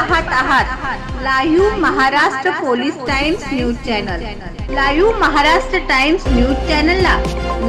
पाहत आहात live Maharashtra police times news channel. Live Maharashtra times news चॅनलला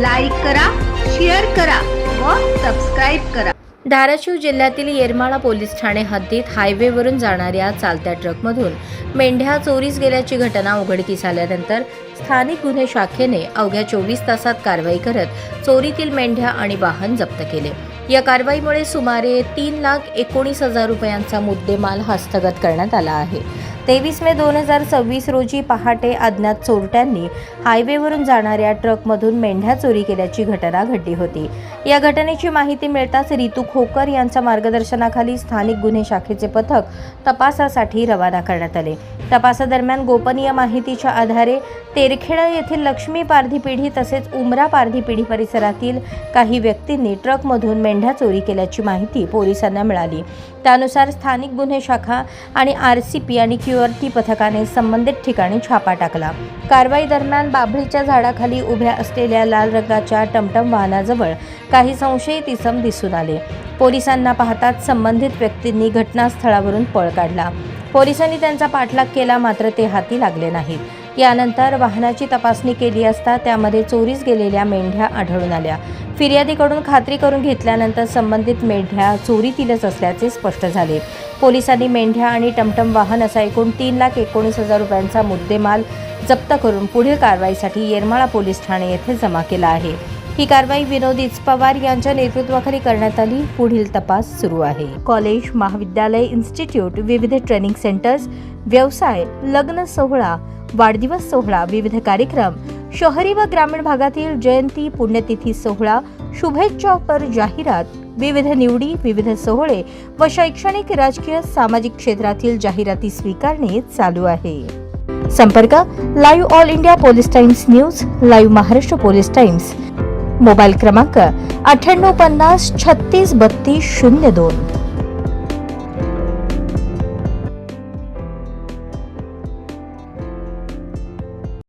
लाईक करा, शेअर करा व सबस्क्राइब करा। धाराशिव जिल्ह्यातील येरमाळा पोलीस ठाणे हद्दीत हायवेवरून जाणाऱ्या चालत्या ट्रकमधून मेंढ्या चोरीस गेल्याची घटना उघडकीस आल्यानंतर स्थानिक गुन्हे शाखेने अवघ्या 24 तासात कारवाई करत चोरीतील मेंढ्या आणि वाहन जप्त केले। या कारवाईमुळे सुमारे 3,19,000 रुपयांचा मुद्देमाल हस्तगत करण्यात आला आहे। 23 मे 2026 रोजी पहाटे अज्ञात चोरट्यांनी हायवेवरून जाणाऱ्या ट्रकमधून मेंढ्या चोरी केल्याची घटना घडली होती। या घटनेची माहिती मिळताच रितू खोकर यांच्या मार्गदर्शनाखाली स्थानिक गुन्हे शाखेचे पथक तपासासाठी रवाना करण्यात आले। तपासादरम्यान गोपनीय माहितीच्या आधारे तेरखेडा येथील लक्ष्मी पारधी पिढी तसेच उमरा पारधी पिढी परिसरातील काही व्यक्तींनी ट्रकमधून मेंढ्या चोरी केल्याची माहिती पोलिसांना मिळाली। त्यानुसार स्थानिक गुन्हे शाखा आणि RCP आणि QRT पथकाने संबंधित ठिकाणी छापा टाकला। कारवाई दरम्यान बाभळीच्या झाडाखाली उभ्या असलेल्या लाल रंगाच्या टमटम वाहनाजवळ काही संशयित इसम दिसून आले। पोलिसांना पाहताच संबंधित व्यक्तींनी घटनास्थळावरून पळ काढला। पोलिसांनी त्यांचा पाठलाग केला, मात्र ते हाती लागले नाहीत। यानंतर वाहनाची तपासणी केली असता त्यामध्ये चोरीस गेलेल्या मेंढ्या आढळून आल्या। फिर्यादीकडून खात्री करून घेतल्यानंतर संबंधित मेंढ्या चोरीतीलच असल्याचे स्पष्ट झाले। पोलिसांनी मेंढ्या आणि टमटम वाहन असा एकूण 3,19,000 रुपयांचा मुद्देमाल जप्त करून पुढील कारवाईसाठी येरमाळा पोलीस ठाणे येथे जमा केला आहे। ही कारवाई विनोद इचपवार यांच्या नेतृत्वाखाली करण्यात आली। पुढील तपास सुरू आहे। कॉलेज, महाविद्यालय, इन्स्टिट्यूट, विविध ट्रेनिंग सेंटर्स, व्यवसाय, लग्न सोहळा, वाढदिवस सोहळा, विविध कार्यक्रम, शहरी व ग्रामीण भागातील जयंती, पुण्यतिथी सोहळा, शुभेच्छापर जाहिरात, विविध निवडी, विविध सोहळे व शैक्षणिक, राजकीय, सामाजिक क्षेत्रातील जाहिराती स्वीकारणे चालू आहे। संपर्क live all India police times news, live Maharashtra police times, mobile क्रमांक 9850 36 32 02।